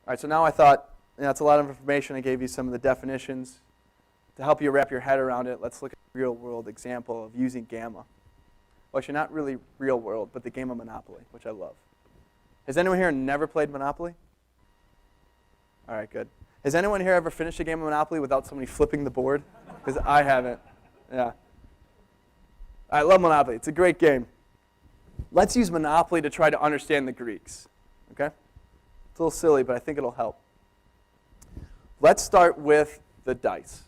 All right, so now I thought, that's a lot of information. I gave you some of the definitions. To help you wrap your head around it, let's look at a real-world example of using gamma. Well, actually, not really real-world, but the game of Monopoly, which I love. Has anyone here never played Monopoly? All right, good. Has anyone here ever finished a game of Monopoly without somebody flipping the board? Because I haven't. Yeah. I love Monopoly. It's a great game. Let's use Monopoly to try to understand the Greeks. Okay? It's a little silly, but I think it'll help. Let's start with the dice.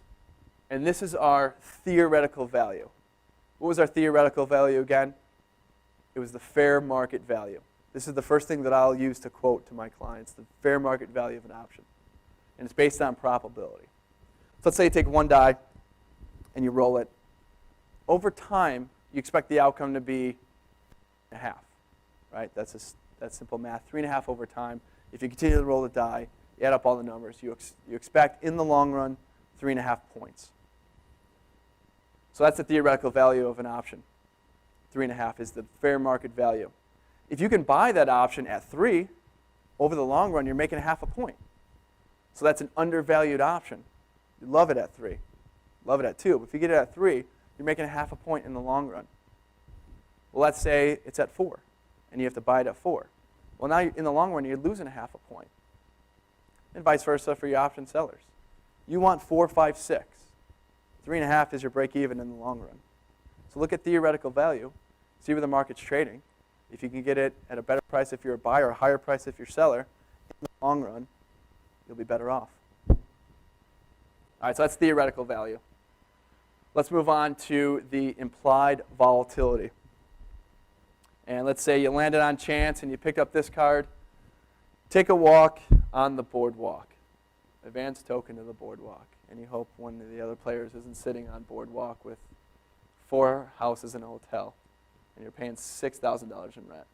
And this is our theoretical value. What was our theoretical value again? It was the fair market value. This is the first thing that I'll use to quote to my clients, the fair market value of an option. And it's based on probability. So let's say you take one die and you roll it. Over time, you expect the outcome to be 3.5, right? That's simple math. 3.5 over time. If you continue to roll the die, you add up all the numbers, you expect in the long run 3.5 points. So that's the theoretical value of an option. 3.5 is the fair market value. If you can buy that option at 3, over the long run, you're making 0.5 point. So that's an undervalued option. You love it at 3. Love it at 2. But if you get it at 3, you're making 0.5 point in the long run. Well, let's say it's at 4, and you have to buy it at 4. Well, now in the long run, you're losing 0.5 point. And vice versa for your option sellers. You want 4, 5, 6. 3.5 is your break even in the long run. So look at theoretical value. See where the market's trading. If you can get it at a better price if you're a buyer, or a higher price if you're a seller, in the long run, you'll be better off. All right, so that's theoretical value. Let's move on to the implied volatility. And let's say you landed on chance and you picked up this card. Take a walk on the boardwalk. Advance token to the boardwalk. And you hope one of the other players isn't sitting on boardwalk with 4 houses and a hotel. And you're paying $6,000 in rent.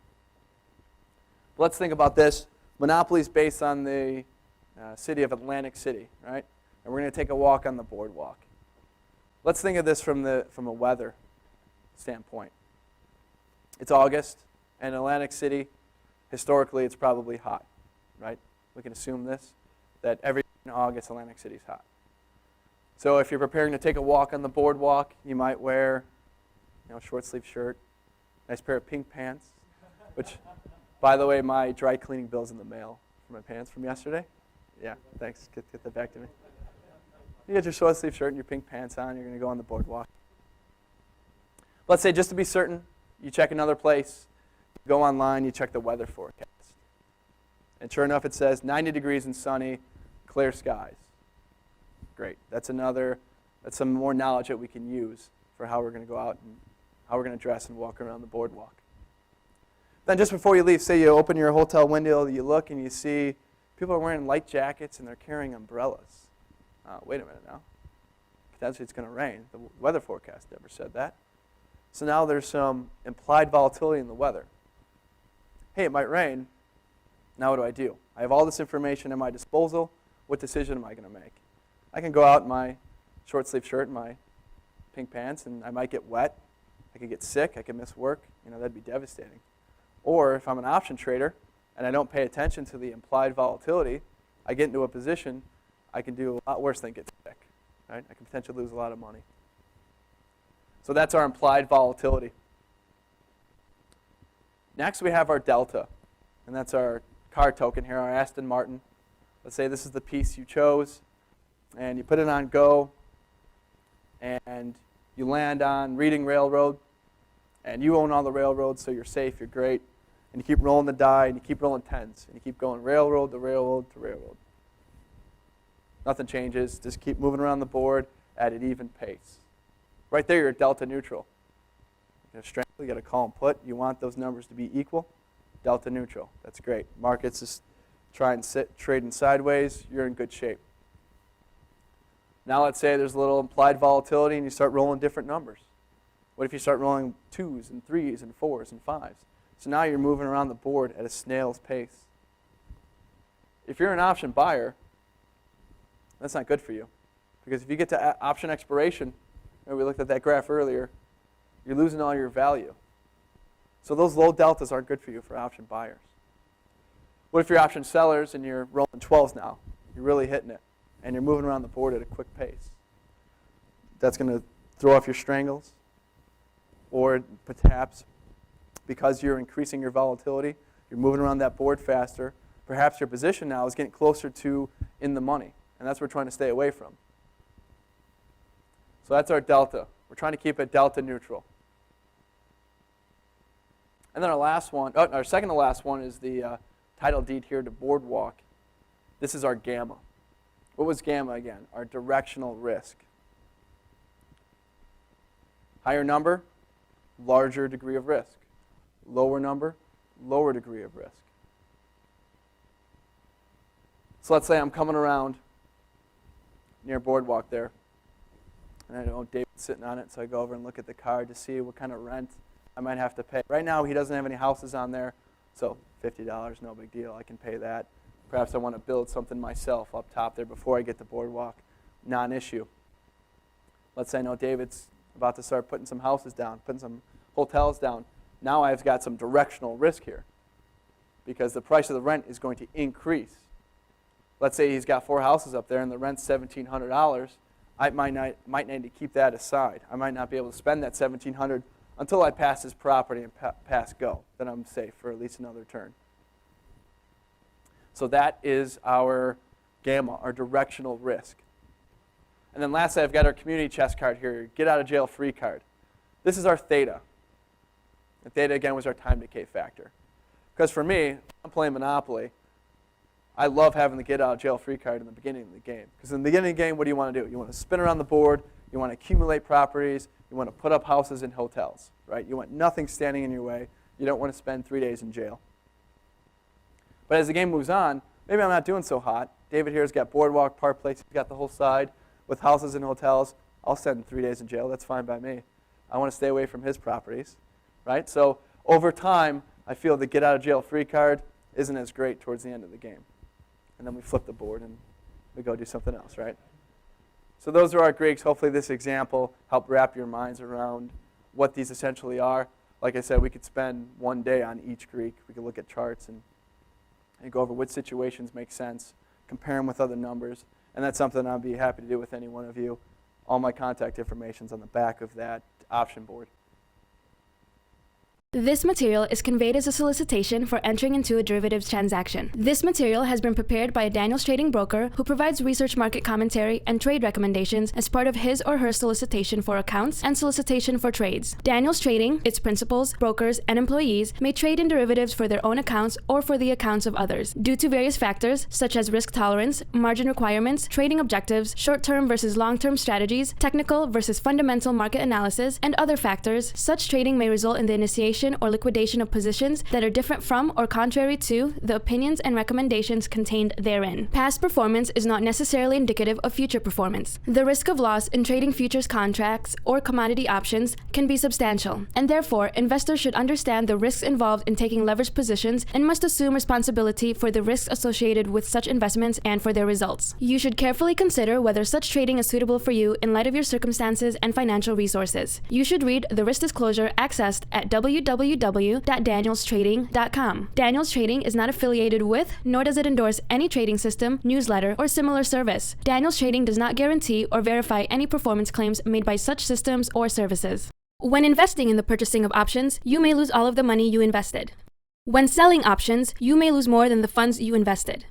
But let's think about this. Monopoly is based on the city of Atlantic City, right? And we're going to take a walk on the boardwalk. Let's think of this from a weather standpoint. It's August, and Atlantic City, historically, it's probably hot, right? We can assume this, that every in August, Atlantic City's hot. So if you're preparing to take a walk on the boardwalk, you might wear, short sleeve shirt, nice pair of pink pants, which, by the way, my dry cleaning bill's in the mail for my pants from yesterday. Yeah, thanks. Get that back to me. You get your short sleeve shirt and your pink pants on. You're going to go on the boardwalk. Let's say, just to be certain, you check another place. You go online. You check the weather forecast. And sure enough, it says 90 degrees and sunny, clear skies. Great. That's some more knowledge that we can use for how we're going to go out and how we're going to dress and walk around the boardwalk. Then just before you leave, say you open your hotel window, you look and you see people are wearing light jackets and they're carrying umbrellas. Wait a minute now. Potentially it's going to rain. The weather forecast never said that. So now there's some implied volatility in the weather. Hey, it might rain. Now what do I do? I have all this information at my disposal. What decision am I going to make? I can go out in my short sleeve shirt and my pink pants and I might get wet. I could get sick. I could miss work. That'd be devastating. Or if I'm an option trader and I don't pay attention to the implied volatility, I get into a position I can do a lot worse than get sick. Right? I can potentially lose a lot of money. So that's our implied volatility. Next we have our delta. And that's our car token here, our Aston Martin. Let's say this is the piece you chose. And you put it on go. And you land on Reading Railroad. And you own all the railroads, so you're safe, you're great. And you keep rolling the die, and you keep rolling tens. And you keep going railroad to railroad to railroad. Nothing changes. Just keep moving around the board at an even pace. Right there, you're at delta neutral. You got strength, you got a call and put. You want those numbers to be equal. Delta neutral. That's great. Markets just try and trading sideways. You're in good shape. Now let's say there's a little implied volatility and you start rolling different numbers. What if you start rolling 2s and 3s and 4s and 5s? So now you're moving around the board at a snail's pace. If you're an option buyer, that's not good for you. Because if you get to option expiration, we looked at that graph earlier, you're losing all your value. So those low deltas aren't good for you for option buyers. What if you're option sellers and you're rolling 12s now? You're really hitting it, and you're moving around the board at a quick pace. That's going to throw off your strangles, or perhaps because you're increasing your volatility, you're moving around that board faster. Perhaps your position now is getting closer to in the money, and that's what we're trying to stay away from. So that's our delta. We're trying to keep it delta neutral. And then our last one, our second to last one is the title deed here to Boardwalk. This is our gamma. What was gamma again? Our directional risk. Higher number, larger degree of risk. Lower number, lower degree of risk. So let's say I'm coming around near Boardwalk there, and I know David's sitting on it, so I go over and look at the card to see what kind of rent I might have to pay. Right now, he doesn't have any houses on there, so $50, no big deal. I can pay that. Perhaps I want to build something myself up top there before I get to Boardwalk. Non-issue. Let's say I know David's about to start putting some houses down, putting some hotels down. Now I've got some directional risk here because the price of the rent is going to increase. Let's say he's got 4 houses up there and the rent's $1,700. I might need to keep that aside. I might not be able to spend that $1,700 until I pass his property and pass go. Then I'm safe for at least another turn. So that is our gamma, our directional risk. And then lastly, I've got our community chest card here, get out of jail free card. This is our theta. The theta, again, was our time decay factor. Because for me, I'm playing Monopoly. I love having the get out of jail free card in the beginning of the game. Because in the beginning of the game, what do you want to do? You want to spin around the board. You want to accumulate properties. You want to put up houses and hotels, right? You want nothing standing in your way. You don't want to spend 3 days in jail. But as the game moves on, maybe I'm not doing so hot. David here's got Boardwalk, Park Place. He's got the whole side with houses and hotels. I'll spend 3 days in jail. That's fine by me. I want to stay away from his properties, right? So over time, I feel the get out of jail free card isn't as great towards the end of the game. And then we flip the board and we go do something else, right? So those are our Greeks. Hopefully this example helped wrap your minds around what these essentially are. Like I said, we could spend one day on each Greek. We could look at charts and go over which situations make sense, compare them with other numbers. And that's something I'd be happy to do with any one of you. All my contact information is on the back of that option board. This material is conveyed as a solicitation for entering into a derivatives transaction. This material has been prepared by a Daniels trading broker who provides research market commentary and trade recommendations as part of his or her solicitation for accounts and solicitation for trades. Daniels Trading, its principals, brokers, and employees may trade in derivatives for their own accounts or for the accounts of others. Due to various factors such as risk tolerance, margin requirements, trading objectives, short-term versus long-term strategies, technical versus fundamental market analysis, and other factors, such trading may result in the initiation or liquidation of positions that are different from or contrary to the opinions and recommendations contained therein. Past performance is not necessarily indicative of future performance. The risk of loss in trading futures contracts or commodity options can be substantial, and therefore investors should understand the risks involved in taking leveraged positions and must assume responsibility for the risks associated with such investments and for their results. You should carefully consider whether such trading is suitable for you in light of your circumstances and financial resources. You should read the risk disclosure accessed at www.danielstrading.com. Daniels Trading is not affiliated with, nor does it endorse any trading system, newsletter, or similar service. Daniels Trading does not guarantee or verify any performance claims made by such systems or services. When investing in the purchasing of options, you may lose all of the money you invested. When selling options, you may lose more than the funds you invested.